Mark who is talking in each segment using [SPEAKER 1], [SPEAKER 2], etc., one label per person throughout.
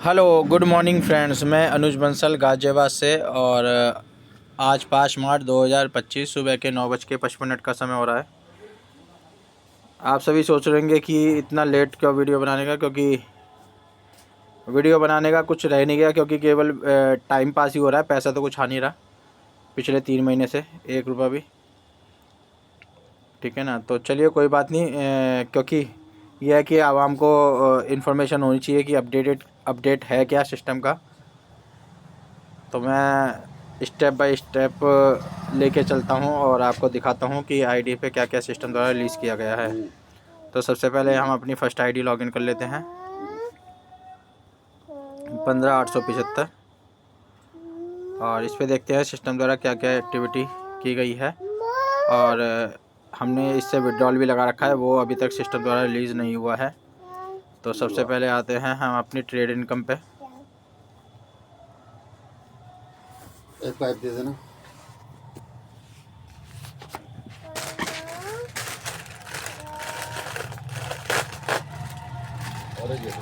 [SPEAKER 1] Hello good morning friends. मैं अनुज बंसल गाजियाबाद से। और आज 5 मार्च 2025 सुबह के 9:55 का समय हो रहा है। आप सभी सोच रहे होंगे कि इतना लेट क्यों वीडियो बनाने का, क्योंकि वीडियो बनाने का कुछ रह नहीं गया, क्योंकि केवल टाइम पास ही हो रहा है। पैसा तो कुछ आ नहीं रहा पिछले 3 महीने से, 1 रुपया भी। ठीक है ना। तो चलिए कोई बात नहीं, क्योंकि यह है कि आवाम को इन्फॉर्मेशन होनी चाहिए कि अपडेट है क्या सिस्टम का। तो मैं स्टेप बाय स्टेप लेके चलता हूँ और आपको दिखाता हूँ कि आईडी पे क्या क्या सिस्टम द्वारा रिलीज़ किया गया है। तो सबसे पहले हम अपनी फ़र्स्ट आईडी लॉगिन कर लेते हैं, 15875। और इस पे देखते हैं सिस्टम द्वारा क्या क्या एक्टिविटी की गई है। और हमने इससे विड्रॉल भी लगा रखा है, वो अभी तक सिस्टम द्वारा रिलीज़ नहीं हुआ है। तो सबसे पहले आते हैं हम अपनी ट्रेड इनकम पे।
[SPEAKER 2] एक पाइप दे देना। और ये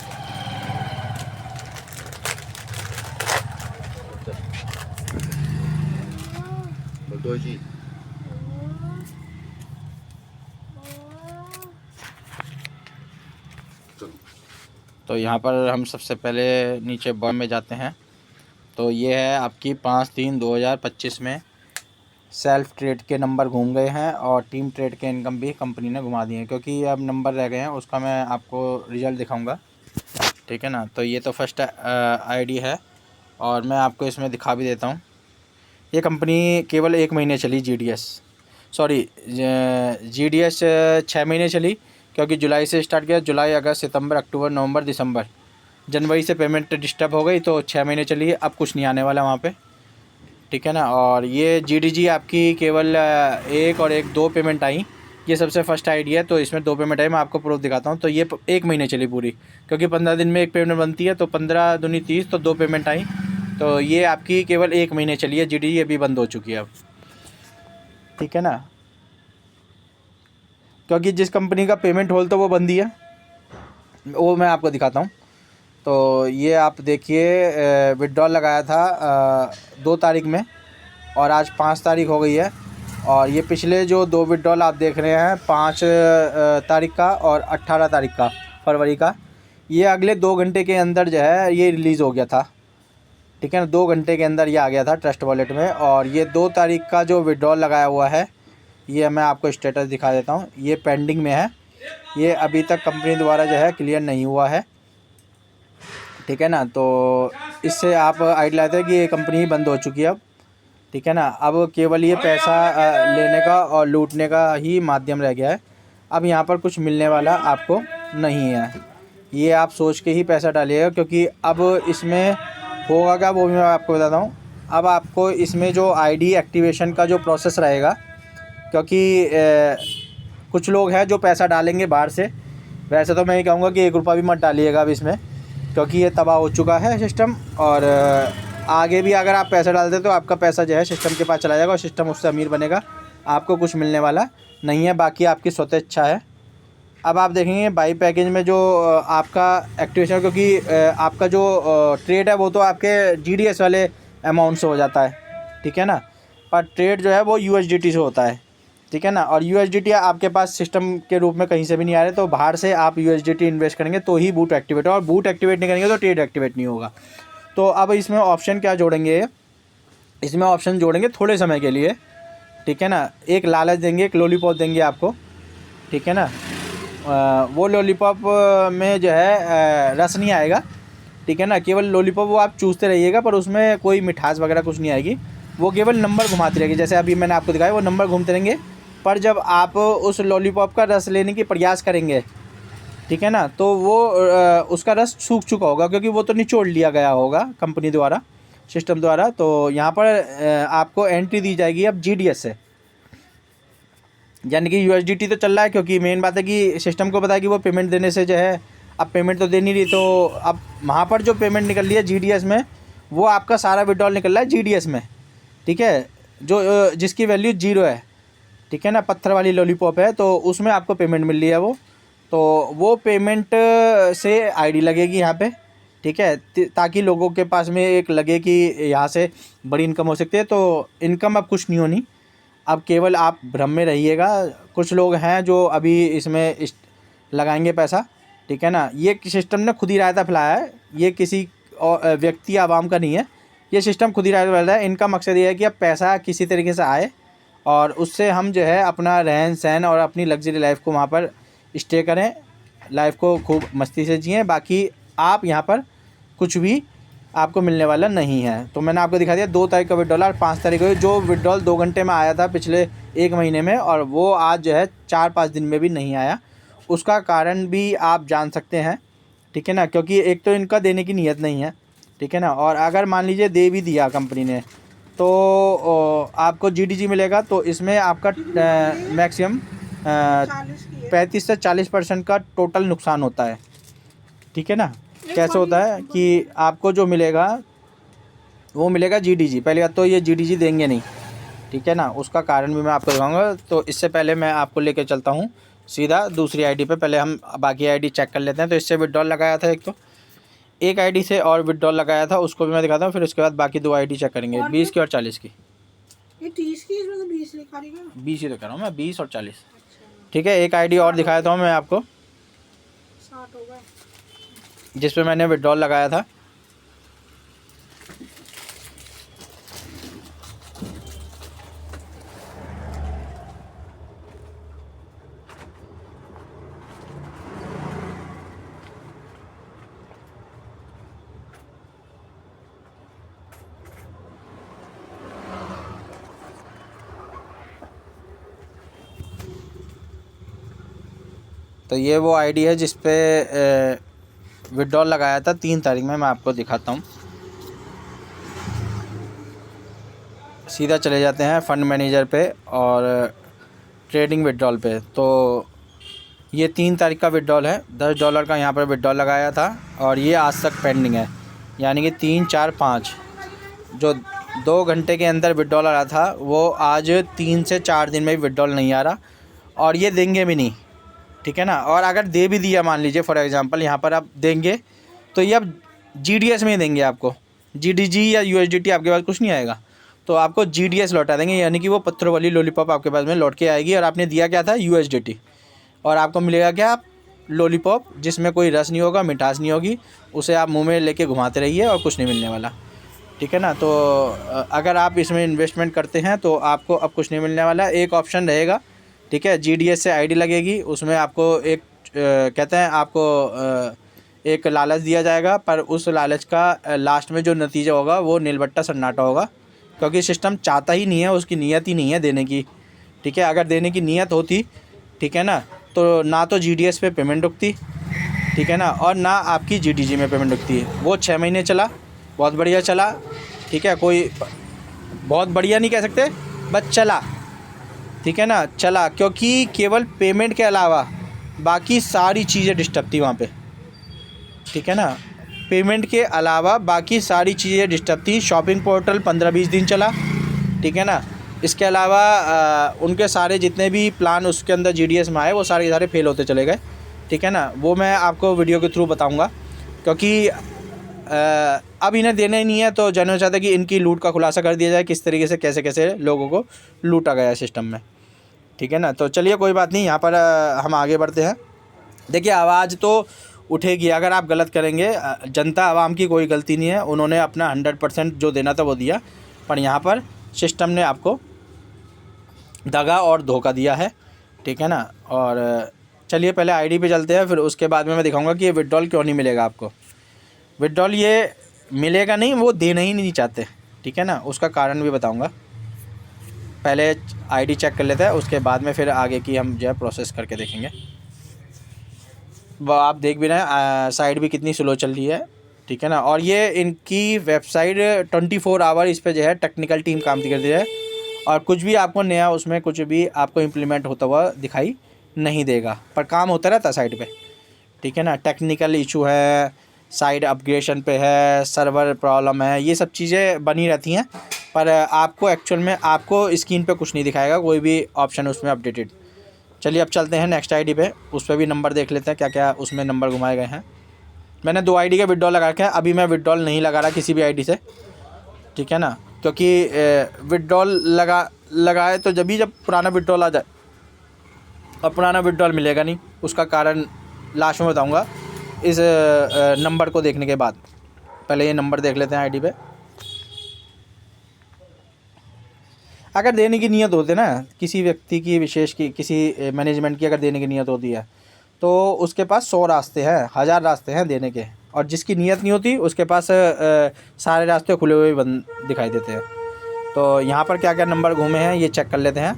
[SPEAKER 2] दो जी।
[SPEAKER 1] तो यहाँ पर हम सबसे पहले नीचे बॉय में जाते हैं। तो ये है आपकी 5/3/2025 में सेल्फ ट्रेड के नंबर घूम गए हैं और टीम ट्रेड के इनकम भी कंपनी ने घुमा दिए हैं, क्योंकि अब नंबर रह गए हैं, उसका मैं आपको रिज़ल्ट दिखाऊंगा। ठीक है ना। तो ये तो फर्स्ट आईडी है और मैं आपको इसमें दिखा भी देता हूँ। ये कंपनी केवल 1 महीने चली, जीडीएस 6 महीने चली, क्योंकि जुलाई से स्टार्ट किया। जुलाई, अगस्त, सितंबर, अक्टूबर, नवंबर, दिसंबर, जनवरी से पेमेंट डिस्टर्ब हो गई तो 6 महीने चली। अब कुछ नहीं आने वाला वहाँ पे। ठीक है ना। और ये जीडीजी आपकी केवल 1 और 2 पेमेंट आई। ये सबसे फर्स्ट आईडी है, तो इसमें 2 पेमेंट आई। मैं आपको प्रूफ दिखाता हूँ। तो ये 1 महीने चली पूरी, क्योंकि 15 दिन में 1 पेमेंट बनती है, तो 15 दूनी 30, तो 2 पेमेंट आई। तो ये आपकी केवल 1 महीने चली है जीडीजी, अभी बंद हो चुकी है अब। ठीक है ना। क्योंकि जिस कंपनी का पेमेंट होल तो वो बंद ही है, वो मैं आपको दिखाता हूँ। तो ये आप देखिए, विड्रॉल लगाया था 2 तारीख में और आज 5 तारीख हो गई है। और ये पिछले जो 2 विड्रॉल आप देख रहे हैं, 5 तारीख का और 18 तारीख का फरवरी का, ये अगले 2 घंटे के अंदर जो है ये रिलीज़ हो गया था। ठीक है ना। 2 घंटे के अंदर ये आ गया था ट्रस्ट वॉलेट में। और ये 2 तारीख का जो विड्रॉल लगाया हुआ है, ये मैं आपको स्टेटस दिखा देता हूँ। ये पेंडिंग में है, ये अभी तक कंपनी द्वारा जो है क्लियर नहीं हुआ है। ठीक है ना। तो इससे आप आइडिया लाते हैं कि ये कंपनी बंद हो चुकी है अब। ठीक है ना। अब केवल ये पैसा लेने का और लूटने का ही माध्यम रह गया है। अब यहाँ पर कुछ मिलने वाला आपको नहीं है, ये आप सोच के ही पैसा डालिएगा, क्योंकि अब इसमें होगा क्या वो भी मैं आपको बताता हूँ। अब आपको इसमें जो आईडी एक्टिवेशन का जो प्रोसेस रहेगा, क्योंकि कुछ लोग हैं जो पैसा डालेंगे बाहर से। वैसे तो मैं ये कहूँगा कि 1 रुपया भी मत डालिएगा अब इसमें, क्योंकि ये तबाह हो चुका है सिस्टम। और आगे भी अगर आप पैसा डालते तो आपका पैसा जो है सिस्टम के पास चला जाएगा और सिस्टम उससे अमीर बनेगा, आपको कुछ मिलने वाला नहीं है। बाकी आपकी स्वतः इच्छा है। अब आप देखेंगे बाई पैकेज में जो आपका एक्टिवेशन, क्योंकि आपका जो ट्रेड है वो तो आपके जीडीएस वाले अमाउंट से हो जाता है। ठीक है ना। पर ट्रेड जो है वो यूएसडीटी से होता है। ठीक है ना। और यूएसडीटी आपके पास सिस्टम के रूप में कहीं से भी नहीं आ रहे, तो बाहर से आप यूएसडीटी इन्वेस्ट करेंगे तो ही बूट एक्टिवेट हो, और बूट एक्टिवेट नहीं करेंगे तो ट्रेड एक्टिवेट नहीं होगा। तो अब इसमें ऑप्शन क्या जोड़ेंगे, इसमें ऑप्शन जोड़ेंगे थोड़े समय के लिए। ठीक है ना। एक लालच देंगे, एक लॉलीपॉप देंगे आपको। ठीक है ना। वो लॉलीपॉप में जो है रस नहीं आएगा। ठीक है ना। केवल लॉलीपॉप वो आप चूसते रहिएगा, पर उसमें कोई मिठास वगैरह कुछ नहीं आएगी। वो केवल नंबर घुमाती रहेगी, जैसे अभी मैंने आपको दिखाया वो नंबर घूमते रहेंगे। पर जब आप उस लॉलीपॉप का रस लेने की प्रयास करेंगे, ठीक है ना, तो वो उसका रस सूख चुका होगा, क्योंकि वो तो निचोड़ लिया गया होगा कंपनी द्वारा, सिस्टम द्वारा। तो यहाँ पर आपको एंट्री दी जाएगी अब जीडीएस से, यानी कि यूएसडीटी तो चल रहा है, क्योंकि मेन बात है कि सिस्टम को पता है कि वो पेमेंट देने से जो है, अब पेमेंट तो दे नहीं रही, तो अब वहाँ पर जो पेमेंट निकल रही है जीडीएस में, वो आपका सारा विड्रॉल निकल रहा है जीडीएस में। ठीक है। जो जिसकी वैल्यू 0 है। ठीक है ना। पत्थर वाली लॉलीपॉप है, तो उसमें आपको पेमेंट मिल रही है वो। तो वो पेमेंट से आईडी लगेगी यहाँ पे। ठीक है, ताकि लोगों के पास में एक लगे कि यहाँ से बड़ी इनकम हो सकती है। तो इनकम अब कुछ नहीं होनी, अब केवल आप भ्रम में रहिएगा। कुछ लोग हैं जो अभी इसमें लगाएंगे पैसा, ठीक है ना। ये सिस्टम ने खुद ही रायता फैलाया है, ये किसी व्यक्ति आवाम का नहीं है, ये सिस्टम खुद ही रायता फैला है। इनका मकसद ये है कि अब पैसा किसी तरीके से आए और उससे हम जो है अपना रहन सहन और अपनी लग्जरी लाइफ को वहाँ पर स्टे करें, लाइफ को खूब मस्ती से जिएं। बाकी आप यहाँ पर कुछ भी आपको मिलने वाला नहीं है। तो मैंने आपको दिखा दिया 2 तारीख का विड्रॉल और 5 तारीख को जो विड्रॉल 2 घंटे में आया था पिछले 1 महीने में, और वो आज जो है 4-5 दिन में भी नहीं आया। उसका कारण भी आप जान सकते हैं, ठीक है ना, क्योंकि एक तो इनका देने की नीयत नहीं है, ठीक है ना। और अगर मान लीजिए दे भी दिया कंपनी ने तो आपको GDG मिलेगा, तो इसमें आपका मैक्सिमम 35 से 40% का टोटल नुकसान होता है, ठीक है ना। कैसे होता है कि आपको जो मिलेगा वो मिलेगा GDG। पहले बात तो ये GDG देंगे नहीं, ठीक है ना, उसका कारण भी मैं आपको दिखाऊंगा। तो इससे पहले मैं आपको लेकर चलता हूँ सीधा दूसरी आईडी पे। पहले हम बाकी आईडी चेक कर लेते हैं। तो इससे विड्रॉल लगाया था एक आईडी से और विड्रॉल लगाया था, उसको भी मैं दिखाता हूँ। फिर उसके बाद बाकी 2 आईडी चेक करेंगे, 20 की और 40 की।
[SPEAKER 3] ये 30 की, इसमें तो 20 लिखा रहेगा।
[SPEAKER 1] 20 ही तो कर रहा हूँ मैं, 20 और 40, ठीक है। एक आईडी और दिखाया था मैं आपको
[SPEAKER 3] 60 होगा,
[SPEAKER 1] जिस पे मैंने विड्रॉल लगाया था। तो ये वो आईडी है जिस पे विड्रॉल लगाया था 3 तारीख में। मैं आपको दिखाता हूँ, सीधा चले जाते हैं फ़ंड मैनेजर पे और ट्रेडिंग विड्रॉल पे। तो ये 3 तारीख का विड्रॉल है, $10 का यहाँ पर विड्रॉल लगाया था और ये आज तक पेंडिंग है। यानी कि 3, 4, 5 जो 2 घंटे के अंदर विड्रॉल आ रहा था वो आज 3 से 4 दिन में भी विड्रॉल नहीं आ रहा, और ये देंगे भी नहीं, ठीक है ना। और अगर दे भी दिया, मान लीजिए फॉर एग्जांपल यहाँ पर आप देंगे, तो ये अब GDS में ही देंगे आपको। GDG या USDT आपके पास कुछ नहीं आएगा, तो आपको GDS लौटा देंगे। यानी कि वो पत्थरों वाली लॉलीपॉप आपके पास में लौट के आएगी, और आपने दिया क्या था USDT, और आपको मिलेगा क्या, लॉलीपॉप जिसमें कोई रस नहीं होगा, मिठास नहीं होगी। उसे आप मुँह में लेके घुमाते रहिए और कुछ नहीं मिलने वाला, ठीक है ना। तो अगर आप इसमें इन्वेस्टमेंट करते हैं तो आपको अब कुछ नहीं मिलने वाला। एक ऑप्शन रहेगा, ठीक है, GDS से आईडी लगेगी, उसमें आपको एक कहते हैं आपको एक लालच दिया जाएगा, पर उस लालच का लास्ट में जो नतीजा होगा वो नीलबट्टा सन्नाटा होगा, क्योंकि सिस्टम चाहता ही नहीं है, उसकी नीयत ही नहीं है देने की, ठीक है। अगर देने की नीयत होती, ठीक है ना, तो ना तो GDS पे पेमेंट रुकती, ठीक है ना, और ना आपकी GDG में पेमेंट रुकती है। वो 6 महीने चला, बहुत बढ़िया चला, ठीक है, कोई बहुत बढ़िया नहीं कह सकते, बस चला, ठीक है ना, चला। क्योंकि केवल पेमेंट के अलावा बाकी सारी चीज़ें डिस्टर्ब थी वहाँ पे, ठीक है ना। पेमेंट के अलावा बाकी सारी चीज़ें डिस्टर्ब थी। शॉपिंग पोर्टल 15-20 दिन चला, ठीक है ना। इसके अलावा उनके सारे जितने भी प्लान उसके अंदर GDS में आए वो सारे सारे फेल होते चले गए, ठीक है ना। वो मैं आपको वीडियो के थ्रू बताऊँगा, क्योंकि अब इन्हें देना ही नहीं है, तो जानना चाहते हैं कि इनकी लूट का खुलासा कर दिया जाए, किस तरीके से कैसे कैसे लोगों को लूटा गया सिस्टम में, ठीक है ना। तो चलिए कोई बात नहीं, यहाँ पर हम आगे बढ़ते हैं। देखिए आवाज़ तो उठेगी अगर आप गलत करेंगे। जनता आवाम की कोई गलती नहीं है, उन्होंने अपना 100% जो देना था वो दिया, पर यहाँ पर सिस्टम ने आपको दगा और धोखा दिया है, ठीक है ना। और चलिए पहले आईडी पे चलते हैं, फिर उसके बाद में मैं दिखाऊंगा कि ये विड्रॉल क्यों नहीं मिलेगा आपको। विड्रॉल ये मिलेगा नहीं, वो देना ही नहीं चाहते, ठीक है ना, उसका कारण भी बताऊंगा। पहले आईडी चेक कर लेते हैं, उसके बाद में फिर आगे की हम जो है प्रोसेस करके देखेंगे। वो आप देख भी रहे हैं साइट भी कितनी स्लो चल रही है, ठीक है ना। और ये इनकी वेबसाइट 24 आवर इस पर जो है टेक्निकल टीम काम करती है, और कुछ भी आपको नया उसमें कुछ भी आपको इम्प्लीमेंट होता हुआ दिखाई नहीं देगा, पर काम होता रहता साइट पे, ठीक है ना। टेक्निकल इशू है, साइट अपग्रेडेशन पे है, सर्वर प्रॉब्लम है, ये सब चीज़ें बनी रहती हैं, पर आपको एक्चुअल में आपको स्क्रीन पे कुछ नहीं दिखाएगा कोई भी ऑप्शन उसमें अपडेटेड। चलिए अब चलते हैं नेक्स्ट आईडी पे, उस पर भी नंबर देख लेते हैं क्या क्या उसमें नंबर घुमाए गए हैं। मैंने 2 आईडी के विड्रॉल लगा रखे हैं। अभी मैं विड्रॉल नहीं लगा रहा किसी भी आईडी से, ठीक है ना, क्योंकि विड्रॉल लगाए तो जब पुराना विड्रॉल आ जाए, अब पुराना विड्रॉल मिलेगा नहीं। उसका कारण लास्ट में बताऊंगा इस नंबर को देखने के बाद। पहले ये नंबर देख लेते हैं आईडी पे। अगर देने की नीयत होती है ना किसी व्यक्ति की, विशेष की, किसी मैनेजमेंट की अगर देने की नीयत होती है तो उसके पास 100 रास्ते हैं, 1000 रास्ते हैं देने के। और जिसकी नीयत नहीं होती उसके पास सारे रास्ते खुले हुए बंद दिखाई देते हैं। तो यहाँ पर क्या क्या नंबर घूमे हैं ये चेक कर लेते हैं।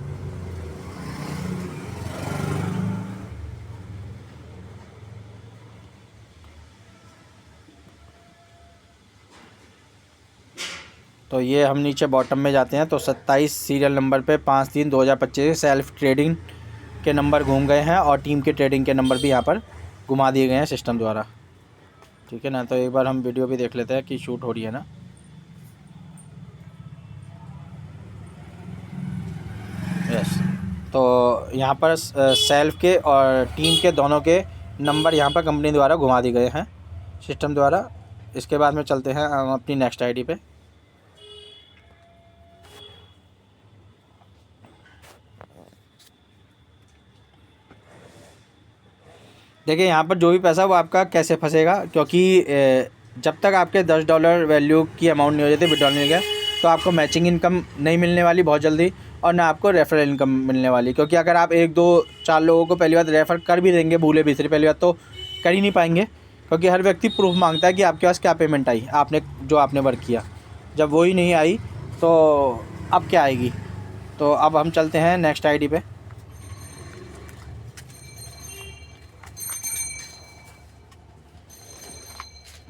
[SPEAKER 1] तो ये हम नीचे बॉटम में जाते हैं तो 27 सीरियल नंबर पे 5/3/2025 सेल्फ ट्रेडिंग के नंबर घूम गए हैं और टीम के ट्रेडिंग के नंबर भी यहाँ पर घुमा दिए गए हैं सिस्टम द्वारा, ठीक है ना। तो एक बार हम वीडियो भी देख लेते हैं कि शूट हो रही है ना। यस, तो यहाँ पर सेल्फ के और टीम के दोनों के नंबर यहाँ पर कंपनी द्वारा घुमा दिए गए हैं सिस्टम द्वारा। इसके बाद में चलते हैं हम अपनी नेक्स्ट आईडी पे। देखिए यहाँ पर जो भी पैसा वो आपका कैसे फंसेगा, क्योंकि जब तक आपके $10 वैल्यू की अमाउंट नहीं हो जाती, विड्रॉल नहीं गया, तो आपको मैचिंग इनकम नहीं मिलने वाली बहुत जल्दी, और ना आपको रेफरल इनकम मिलने वाली। क्योंकि अगर आप 1 2 4 लोगों को पहली बार रेफ़र कर भी देंगे, भूले बिसरे पहली बार, तो कर ही नहीं पाएंगे। क्योंकि हर व्यक्ति प्रूफ मांगता है कि आपके पास क्या पेमेंट आई, आपने वर्क किया। जब वो ही नहीं आई तो अब क्या आएगी। तो अब हम चलते हैं नेक्स्ट आईडी पे।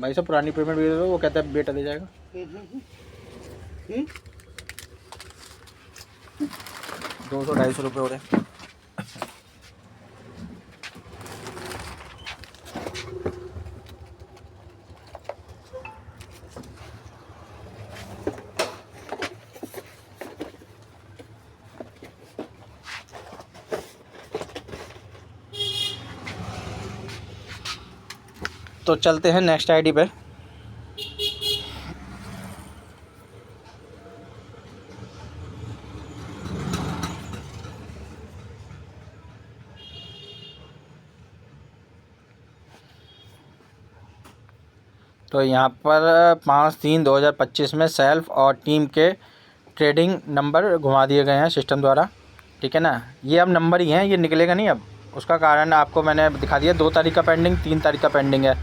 [SPEAKER 1] भाई साहब पुरानी पेमेंट भी दे दो, वो कहता है बेटा दे जाएगा। 200-250 रुपये हो रहे हैं। तो चलते हैं नेक्स्ट आईडी पे। तो यहाँ पर 5/3/2025 में सेल्फ और टीम के ट्रेडिंग नंबर घुमा दिए गए हैं सिस्टम द्वारा, ठीक है ना। ये अब नंबर ही हैं, ये निकलेगा नहीं अब। उसका कारण आपको मैंने दिखा दिया। 2 तारीख का पेंडिंग, 3 तारीख का पेंडिंग है।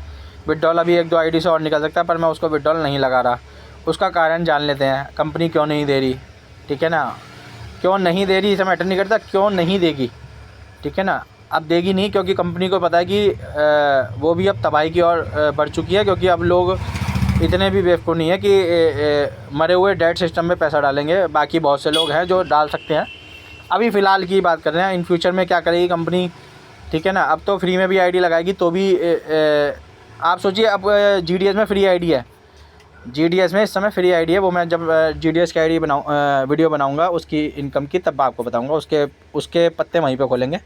[SPEAKER 1] विड्रॉल अभी 1 2 आईडी से और निकल सकता है, पर मैं उसको विड्रॉल नहीं लगा रहा। उसका कारण जान लेते हैं, कंपनी क्यों नहीं दे रही, ठीक है ना। क्यों नहीं दे रही इसे मैटर नहीं करता, क्यों नहीं देगी, ठीक है ना। अब देगी नहीं क्योंकि कंपनी को पता है कि वो भी अब तबाही की ओर बढ़ चुकी है। क्योंकि अब लोग इतने भी बेवकूफ़ नहीं है कि मरे हुए डेड सिस्टम में पैसा डालेंगे। बाकी बहुत से लोग हैं जो डाल सकते हैं। अभी फ़िलहाल की बात कर रहे हैं, इन फ्यूचर में क्या करेगी कंपनी, ठीक है ना। अब तो फ्री में भी आईडी लगाएगी तो भी आप सोचिए, अब GDS में फ्री आईडी है, GDS में इस समय फ्री आईडी है। वो मैं जब GDS की आईडी वीडियो बनाऊंगा उसकी इनकम की, तब आपको बताऊंगा। उसके पत्ते वहीं पे खोलेंगे,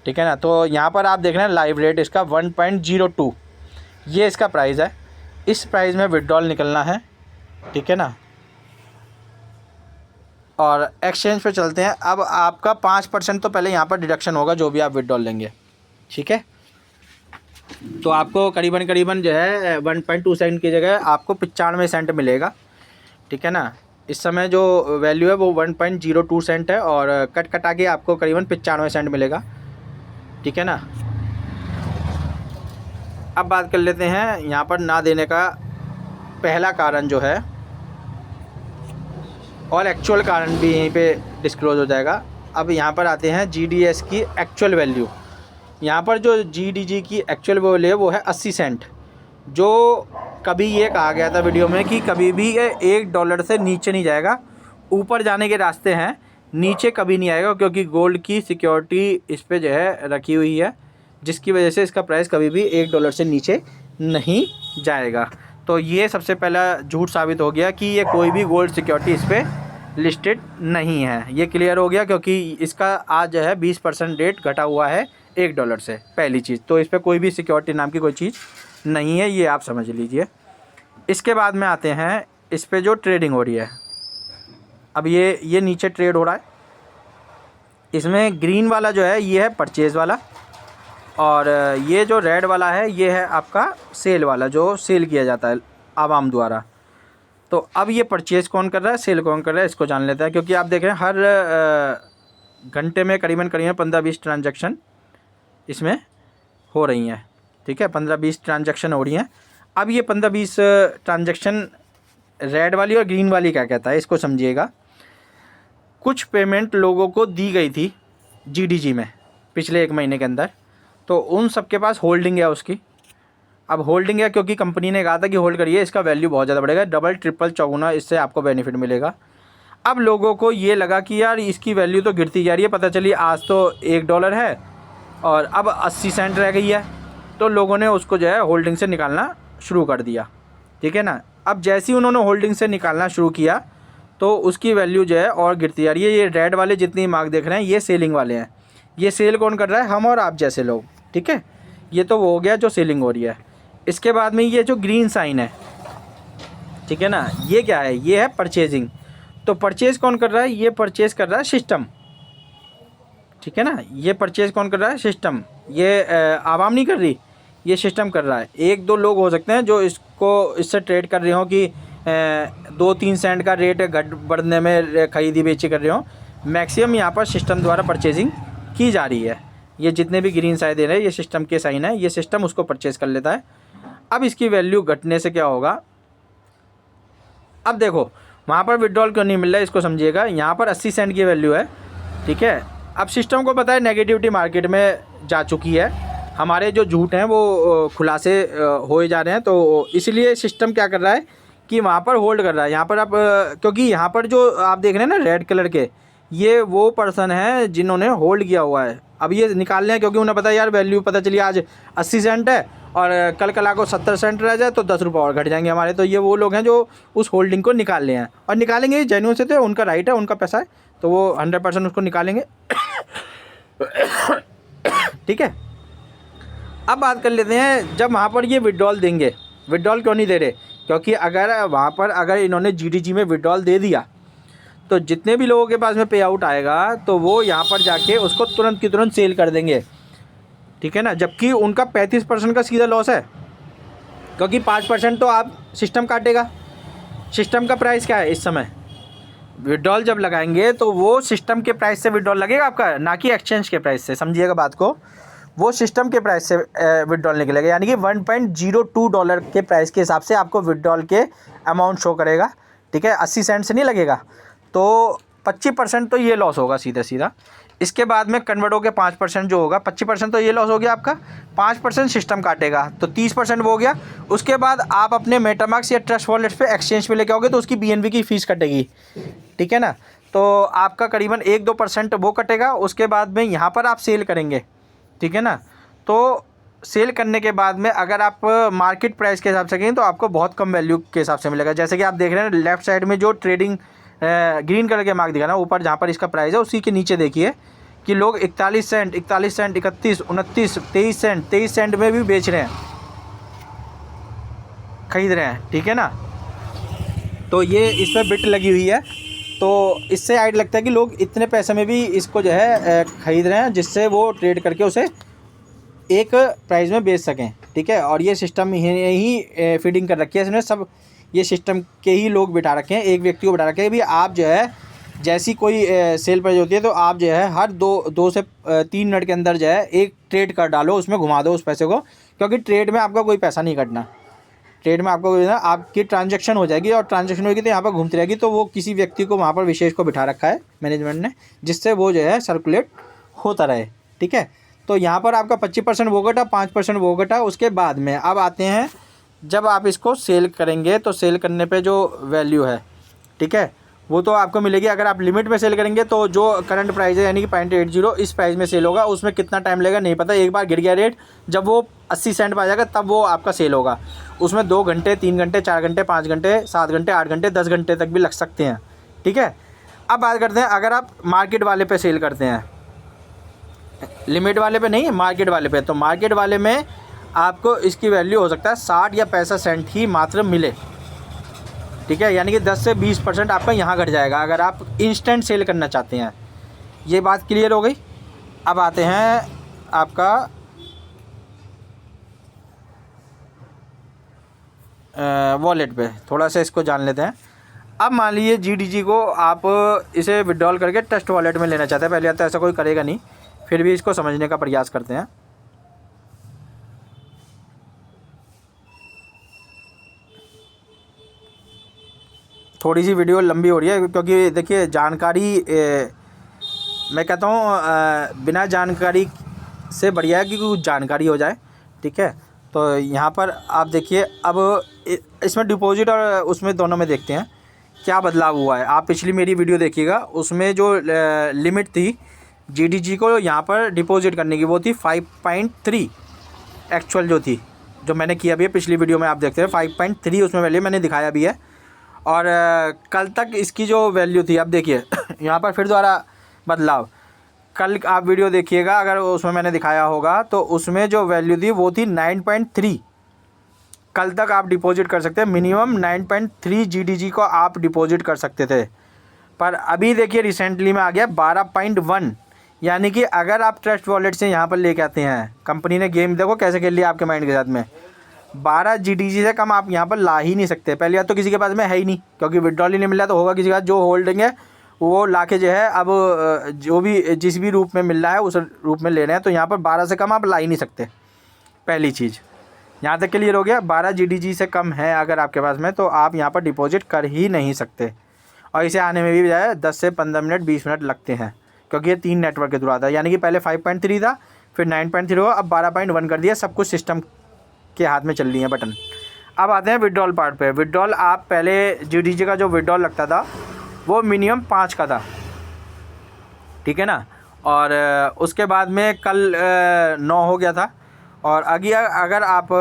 [SPEAKER 1] ठीक है ना। तो यहाँ पर आप देख रहे हैं लाइव रेट इसका 1.02, ये इसका प्राइस है। इस प्राइस में विड्रॉल निकलना है, ठीक है ना। और एक्सचेंज पे चलते हैं। अब आपका 5% तो पहले यहाँ पर डिडक्शन होगा जो भी आप विड्रॉल लेंगे, ठीक है। तो आपको करीबन जो है 1.2 सेंट की जगह आपको 95 सेंट मिलेगा, ठीक है ना। इस समय जो वैल्यू है वो 1.02 सेंट है और कटा के आपको करीबन 95 सेंट मिलेगा, ठीक है ना। अब बात कर लेते हैं यहाँ पर ना देने का पहला कारण जो है, और एक्चुअल कारण भी यहीं पे डिस्क्लोज हो जाएगा। अब यहाँ पर आते हैं GDS की एक्चुअल वैल्यू। यहाँ पर जो GDG की एक्चुअल वैल्यू है वो है 80 सेंट। जो कभी ये कहा गया था वीडियो में कि कभी भी ये $1 से नीचे नहीं जाएगा। ऊपर जाने के रास्ते हैं, नीचे कभी नहीं आएगा, क्योंकि गोल्ड की सिक्योरिटी इस पे जो है रखी हुई है, जिसकी वजह से इसका प्राइस कभी भी $1 से नीचे नहीं जाएगा। तो ये सबसे पहला झूठ साबित हो गया कि ये कोई भी गोल्ड सिक्योरिटी इस पर लिस्टेड नहीं है। ये क्लियर हो गया, क्योंकि इसका आज जो है 20% रेट घटा हुआ है $1 से, पहली चीज़। तो इस पर कोई भी सिक्योरिटी नाम की कोई चीज़ नहीं है, ये आप समझ लीजिए। इसके बाद में आते हैं इस पे जो ट्रेडिंग हो रही है। अब ये नीचे ट्रेड हो रहा है, इसमें ग्रीन वाला जो है ये है परचेज़ वाला, और ये जो रेड वाला है ये है आपका सेल वाला, जो सेल किया जाता है आवाम द्वारा। तो अब ये परचेज़ कौन कर रहा है, सेल कौन कर रहा है, इसको जान लेते हैं। क्योंकि आप देख रहे हैं हर घंटे में करीबन 15-20 ट्रांजैक्शन इसमें हो रही हैं, ठीक है, 15-20 ट्रांजैक्शन हो रही हैं। अब ये 15-20 ट्रांजैक्शन रेड वाली और ग्रीन वाली क्या कहता है, इसको समझिएगा। कुछ पेमेंट लोगों को दी गई थी जीडीजी में पिछले 1 महीने के अंदर, तो उन सब के पास होल्डिंग है उसकी। अब होल्डिंग है क्योंकि कंपनी ने कहा था कि होल्ड करिए, इसका वैल्यू बहुत ज़्यादा बढ़ेगा, डबल ट्रिपल चौगुना इससे आपको बेनिफिट मिलेगा। अब लोगों को ये लगा कि यार इसकी वैल्यू तो गिरती जा रही है, पता चली आज तो $1 है और अब 80 सेंट रह गई है, तो लोगों ने उसको जो है होल्डिंग से निकालना शुरू कर दिया, ठीक है ना। अब जैसे ही उन्होंने होल्डिंग से निकालना शुरू किया तो उसकी वैल्यू जो है और गिरती जा रही है। ये रेड वाले जितनी मार्क देख रहे हैं ये सेलिंग वाले हैं। ये सेल कौन कर रहा है, हम और आप जैसे लोग, ठीक है। ये तो वो हो गया जो सेलिंग हो रही है। इसके बाद में ये जो ग्रीन साइन है, ठीक है ना, ये क्या है, ये है परचेजिंग। तो परचेज़ कौन कर रहा है, ये परचेज़ कर रहा है सिस्टम, ठीक है ना। ये परचेज़ कौन कर रहा है, सिस्टम। ये आवाम नहीं कर रही, ये सिस्टम कर रहा है। 1-2 लोग हो सकते हैं जो इससे ट्रेड कर रहे हो कि 2-3 सेंट का रेट घट बढ़ने में खरीदी बेची कर रहे हो। मैक्सिमम यहाँ पर सिस्टम द्वारा परचेजिंग की जा रही है। ये जितने भी ग्रीन साइन दे रहे हैं ये सिस्टम के साइन है, ये सिस्टम उसको परचेज़ कर लेता है। अब इसकी वैल्यू घटने से क्या होगा, अब देखो वहाँ पर विड्रॉल क्यों नहीं मिल रहा है, इसको समझिएगा। यहाँ पर 80 सेंट की वैल्यू है, ठीक है। अब सिस्टम को पता है नेगेटिविटी मार्केट में जा चुकी है, हमारे जो झूठ हैं वो खुलासे होए जा रहे हैं, तो इसलिए सिस्टम क्या कर रहा है कि वहाँ पर होल्ड कर रहा है। यहाँ पर आप क्योंकि यहाँ पर जो आप देख रहे हैं ना रेड कलर के, ये वो पर्सन है जिन्होंने होल्ड किया हुआ है। अब ये निकाल लें क्योंकि उन्हें पता है यार वैल्यू पता चली आज 80 सेंट है और कल को 70 सेंट रह जाए तो 10 रुपये और घट जाएंगे हमारे। तो ये वो लोग हैं जो उस होल्डिंग को निकाल ले हैं और निकालेंगे जेन्युइन से, तो उनका राइट है, उनका पैसा है, तो वो 100% उसको निकालेंगे। ठीक है। अब बात कर लेते हैं जब वहाँ पर ये विड्रॉल देंगे, विड्रॉल क्यों नहीं दे रहे, क्योंकि अगर वहाँ पर अगर इन्होंने जीडीजी में विड्रॉल दे दिया तो जितने भी लोगों के पास में पे आउट आएगा तो वो यहाँ पर जाके उसको तुरंत की तुरंत सेल कर देंगे, ठीक है ना। जबकि उनका 35% का सीधा लॉस है, क्योंकि 5% तो आप सिस्टम काटेगा। सिस्टम का प्राइस क्या है इस समय, विड्रॉल जब लगाएंगे तो वो सिस्टम के प्राइस से विड्रॉल लगेगा आपका, ना कि एक्सचेंज के प्राइस से, समझिएगा बात को। वो सिस्टम के प्राइस से विड्रॉल निकलेगा, यानी कि $1.02 के प्राइस के हिसाब से आपको विड्रॉल के अमाउंट शो करेगा, ठीक है। 80 सेंट से नहीं लगेगा, तो 25% तो ये लॉस होगा सीधा सीधा। इसके बाद में कन्वर्ट होकर 5% जो होगा, 25% तो ये लॉस हो गया आपका, 5% सिस्टम काटेगा तो 30% वो हो गया। उसके बाद आप अपने मेटामार्क्स या ट्रस्ट वॉलेट पे एक्सचेंज पे लेके आओगे तो उसकी BNB की फ़ीस कटेगी, ठीक है ना। तो आपका करीबन 1-2% वो कटेगा। उसके बाद में यहाँ पर आप सेल करेंगे, ठीक है ना। तो सेल करने के बाद में अगर आप मार्केट प्राइस के हिसाब से करें तो आपको बहुत कम वैल्यू के हिसाब से मिलेगा। जैसे कि आप देख रहे हैं लेफ़्ट साइड में जो ट्रेडिंग ग्रीन कलर के मार्क दिखा ना ऊपर, जहाँ पर इसका प्राइस है उसी के नीचे देखिए कि लोग 41 सेंट, 31 29, 23 सेंट में भी बेच रहे हैं, ख़रीद रहे हैं, ठीक है ना। तो ये इस पर बिट लगी हुई है, तो इससे आइड लगता है कि लोग इतने पैसे में भी इसको जो है ख़रीद रहे हैं, जिससे वो ट्रेड करके उसे एक प्राइस में बेच सकें, ठीक है। और ये सिस्टम ही फीडिंग कर रखी है इसमें, सब ये सिस्टम के ही लोग बिठा रखे हैं, एक व्यक्ति को बिठा रखे हैं भी आप जो है जैसी कोई सेल प्राइस होती है तो आप जो है हर 2 से 3 मिनट के अंदर जो है एक ट्रेड कर डालो, उसमें घुमा दो उस पैसे को, क्योंकि ट्रेड में आपका कोई पैसा नहीं कटना। ट्रेड में आपको आपकी ट्रांजैक्शन हो जाएगी और ट्रांजैक्शन होगी तो यहाँ पर घूमती रहेगी। तो वो किसी व्यक्ति को वहाँ पर विशेष को बिठा रखा है मैनेजमेंट ने, जिससे वो जो है सर्कुलेट होता रहे, ठीक है। तो यहाँ पर आपका 25% वो घटा, 5% वो घटा। उसके बाद में अब आते हैं जब आप इसको सेल करेंगे तो सेल करने पे जो वैल्यू है, ठीक है, वो तो आपको मिलेगी। अगर आप लिमिट में सेल करेंगे तो जो करंट प्राइस है यानी कि 0.80 इस प्राइस में सेल होगा, उसमें कितना टाइम लगेगा नहीं पता। एक बार गिर गया रेट, जब वो 80 सेंट पर आ जाएगा तब वो आपका सेल होगा। उसमें 2 घंटे, 3 घंटे, 4 घंटे, 5 घंटे, 7 घंटे, 8 घंटे, 10 घंटे तक भी लग सकते हैं, ठीक है। अब बात करते हैं अगर आप मार्केट वाले पे सेल करते हैं, लिमिट वाले पे नहीं, मार्केट वाले पे। तो मार्केट वाले में आपको इसकी वैल्यू हो सकता है 60 या 65 सेंट ही मात्र मिले, ठीक है। यानी कि 10 से 20% आपका यहाँ घट जाएगा अगर आप इंस्टेंट सेल करना चाहते हैं। ये बात क्लियर हो गई। अब आते हैं आपका वॉलेट पे, थोड़ा सा इसको जान लेते हैं। अब मान लीजिए GDG को आप इसे विड्रॉल करके ट्रस्ट वॉलेट में लेना चाहते हैं। पहले तो ऐसा कोई करेगा नहीं, फिर भी इसको समझने का प्रयास करते हैं। थोड़ी सी वीडियो लंबी हो रही है क्योंकि देखिए जानकारी मैं कहता हूँ बिना जानकारी से बढ़िया है कि कुछ जानकारी हो जाए, ठीक है। तो यहाँ पर आप देखिए, अब इसमें डिपॉजिट और उसमें दोनों में देखते हैं क्या बदलाव हुआ है। आप पिछली मेरी वीडियो देखिएगा, उसमें जो लिमिट थी GDG को यहाँ पर डिपॉजिट करने की वो थी 5.3 एक्चुअल जो थी, जो मैंने किया भी है पिछली वीडियो में। आप देखते हैं 5.3 उसमें वैल्यू मैंने दिखाया भी है। और कल तक इसकी जो वैल्यू थी, अब देखिए यहाँ पर फिर दोबारा बदलाव। कल आप वीडियो देखिएगा, अगर उसमें मैंने दिखाया होगा तो उसमें जो वैल्यू थी वो थी 9.3। कल तक आप डिपॉजिट कर सकते हैं, मिनिमम 9.3 GDG को आप डिपॉजिट कर सकते थे। पर अभी देखिए रिसेंटली में आ गया 12.1। यानी कि अगर आप ट्रस्ट वॉलेट से यहाँ पर लेके आते हैं, कंपनी ने गेम देखो कैसे खेल लिया आपके माइंड के साथ में, 12 GDG से कम आप यहाँ पर ला ही नहीं सकते। पहले बात तो किसी के पास में है ही नहीं, क्योंकि विड्रॉल ही नहीं मिल रहा, तो होगा किसी का जो होल्डिंग है वो ला के जो है, अब जो भी जिस भी रूप में मिल रहा है उस रूप में ले रहे हैं। तो यहाँ पर 12 से कम आप ला ही नहीं सकते। पहली चीज़ यहाँ तक क्लियर हो गया। 12 GDG से कम है अगर आपके पास में, तो आप यहाँ पर डिपॉजिट कर ही नहीं सकते। और इसे आने में भी जाए 10 से 15 मिनट 20 मिनट लगते हैं, क्योंकि ये 3 नेटवर्क के थ्रू आता है। यानी कि पहले 5.3 था, फिर 9.3 हुआ, अब 12.1 कर दिया। सब कुछ सिस्टम के हाथ में चल रही है बटन। अब आते हैं विड्रॉल पार्ट पे। विड्रॉल आप पहले GDG का जो विड्रॉल लगता था वो मिनिमम 5 का था, ठीक है ना। और उसके बाद में कल 9 हो गया था। और अगर आप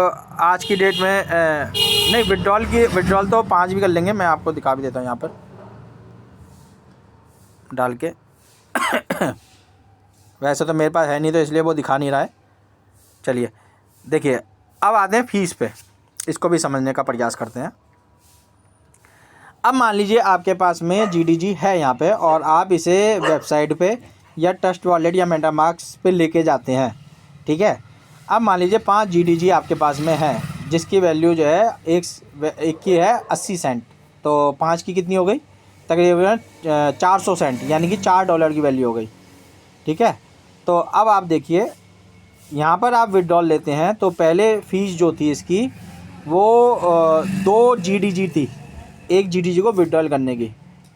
[SPEAKER 1] आज की डेट में नहीं, विड्रॉल तो 5 भी कर लेंगे। मैं आपको दिखा भी देता हूँ यहाँ पर डाल के वैसे तो मेरे पास है नहीं, तो इसलिए वो दिखा नहीं रहा है। चलिए देखिए, अब आते हैं फीस पे, इसको भी समझने का प्रयास करते हैं। अब मान लीजिए आपके पास में GDG है यहाँ पे, और आप इसे वेबसाइट पे या ट्रस्ट वॉलेट या मेटामास्क पे लेके जाते हैं, ठीक है। अब मान लीजिए 5 GDG आपके पास में है, जिसकी वैल्यू जो है एक की है 80 सेंट, तो 5 की कितनी हो गई, तकरीबन 400 सेंट, यानी कि $4 की वैल्यू हो गई, ठीक है। तो अब आप देखिए यहाँ पर आप विड्रॉल लेते हैं तो पहले फ़ीस जो थी इसकी वो 2 GDG थी, एक GDG को विड्रॉल करने की,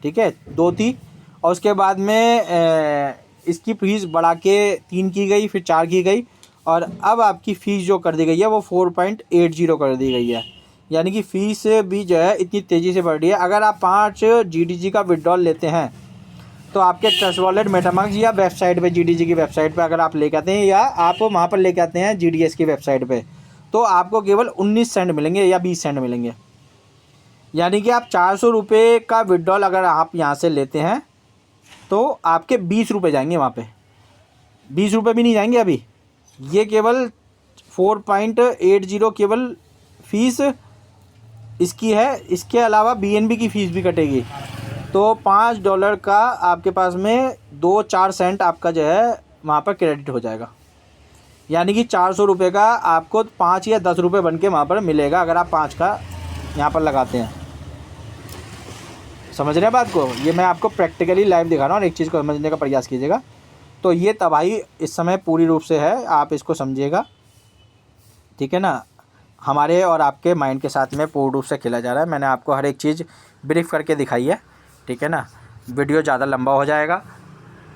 [SPEAKER 1] ठीक है, 2 थी। और उसके बाद में इसकी फ़ीस बढ़ा के 3 की गई, फिर 4 की गई, और अब आपकी फ़ीस जो कर दी गई है वो 4.80 कर दी गई है। यानी कि फ़ीस भी जो है इतनी तेज़ी से बढ़ रही है। अगर आप 5 GDG का विड्रॉल लेते हैं तो आपके ट्रस्ट वॉलेट, मेटामास्क या वेबसाइट पे, GDG की वेबसाइट पे अगर आप लेके आते हैं, या आप वहाँ पर लेके आते हैं GDS की वेबसाइट पे, तो आपको केवल 19 सेंट मिलेंगे या 20 सेंट मिलेंगे। यानी कि आप 400 रुपये का विड्रॉल अगर आप यहाँ से लेते हैं तो आपके 20 रुपये जाएंगे वहाँ पे, 20 रुपये भी नहीं जाएंगे अभी। ये केवल 4.80 केवल फ़ीस इसकी है। इसके अलावा BNB की फ़ीस भी कटेगी, तो $5 का आपके पास में 2-4 सेंट आपका जो है वहाँ पर क्रेडिट हो जाएगा। यानी कि 400 रुपये का आपको 5 या 10 रुपये बन के वहाँ पर मिलेगा, अगर आप 5 का यहाँ पर लगाते हैं। समझ रहे हैं बात को? ये मैं आपको प्रैक्टिकली लाइव दिखा रहा हूँ, और एक चीज़ को समझने का प्रयास कीजिएगा। तो ये तबाही इस समय पूरी रूप से है, आप इसको समझिएगा, ठीक है ना। हमारे और आपके माइंड के साथ में पूर्ण रूप से खेला जा रहा है। मैंने आपको हर एक चीज़ ब्रीफ करके दिखाई है, ठीक है ना। वीडियो ज़्यादा लंबा हो जाएगा,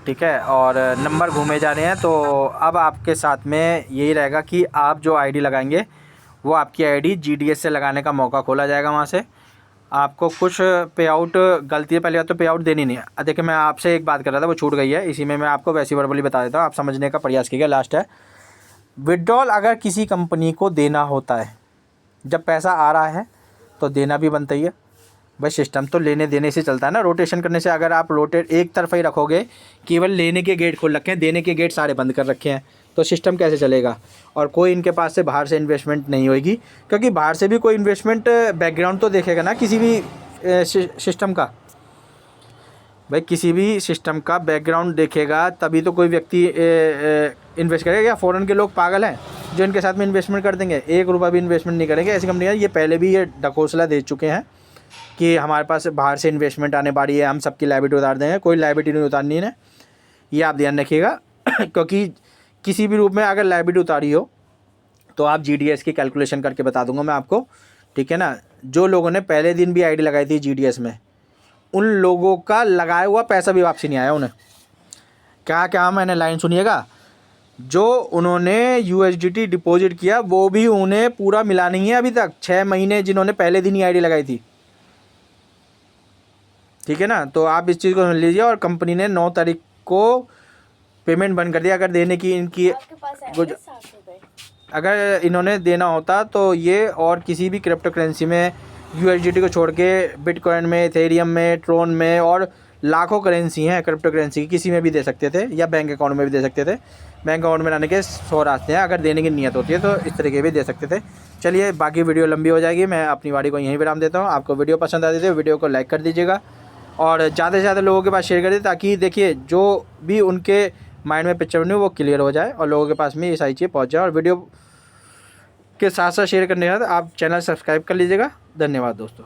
[SPEAKER 1] ठीक है, और नंबर घूमे जा रहे हैं। तो अब आपके साथ में यही रहेगा कि आप जो आईडी लगाएंगे वो आपकी आईडी GDS से लगाने का मौका खोला जाएगा। वहाँ से आपको कुछ पे आउट गलती है, पहले तो पे आउट देनी नहीं है। देखिए मैं आपसे एक बात कर रहा था, वो छूट गई है, इसी में मैं आपको वैसी वर्बली बता देता हूँ, आप समझने का प्रयास कीजिएगा। लास्ट है, विड्रॉल अगर किसी कंपनी को देना होता है, जब पैसा आ रहा है तो देना भी बनता ही है भाई। सिस्टम तो लेने देने से चलता है ना, रोटेशन करने से। अगर आप रोटेट एक तरफा ही रखोगे, केवल लेने के गेट खोल रखे हैं, देने के गेट सारे बंद कर रखे हैं, तो सिस्टम कैसे चलेगा। और कोई इनके पास से बाहर से इन्वेस्टमेंट नहीं होगी, क्योंकि बाहर से भी कोई इन्वेस्टमेंट बैकग्राउंड तो देखेगा ना किसी भी सिस्टम का। भाई किसी भी सिस्टम का बैकग्राउंड देखेगा तभी तो कोई व्यक्ति इन्वेस्ट करेगा। या फ़ॉरेन के लोग पागल हैं जो इनके साथ में इन्वेस्टमेंट कर देंगे, 1 रुपया भी इन्वेस्टमेंट नहीं करेंगे। ऐसी कंपनियाँ ये पहले भी ये ढकोसला दे चुके हैं कि हमारे पास बाहर से इन्वेस्टमेंट आने वाली है, हम सबकी लायबिलिटी उतार देंगे। कोई लायबिलिटी नहीं उतारनी है, ये आप ध्यान रखिएगा। क्योंकि किसी भी रूप में अगर लायबिलिटी उतारी हो तो आप GDS की कैलकुलेशन करके बता दूंगा मैं आपको, ठीक है ना। जो लोगों ने पहले दिन भी आईडी लगाई थी GDS में, उन लोगों का लगाया हुआ पैसा भी वापसी नहीं आया उन्हें। क्या मैंने लाइन सुनिएगा, जो उन्होंने USDT डिपॉजिट किया वो भी उन्हें पूरा मिला नहीं है अभी तक, 6 महीने जिन्होंने पहले दिन ही आईडी लगाई थी, ठीक है ना। तो आप इस चीज़ को समझ लीजिए। और कंपनी ने 9 तारीख को पेमेंट बंद कर दिया। अगर देने की इनकी अगर इन्होंने देना होता तो ये और किसी भी क्रिप्टो करेंसी में USDT को छोड़ के बिटकॉइन में, इथेरियम में, ट्रोन में और लाखों करेंसी हैं क्रिप्टो करेंसी की, किसी में भी दे सकते थे या बैंक अकाउंट में भी दे सकते थे। बैंक अकाउंट में लाने के 100 रास्ते हैं, अगर देने की नीयत होती है तो इस तरीके भी दे सकते थे। चलिए बाकी वीडियो लंबी हो जाएगी, मैं अपनी वाड़ी को यहीं विराम देता हूँ। आपको वीडियो पसंद आती है वीडियो को लाइक कर दीजिएगा और ज़्यादा से ज़्यादा लोगों के पास शेयर कर दीजिए, ताकि देखिए जो भी उनके माइंड में पिक्चर बनी वो क्लियर हो जाए और लोगों के पास में ये सारी चीज़ें पहुँच जाए। और वीडियो के साथ साथ शेयर करने के बाद आप चैनल सब्सक्राइब कर लीजिएगा। धन्यवाद दोस्तों।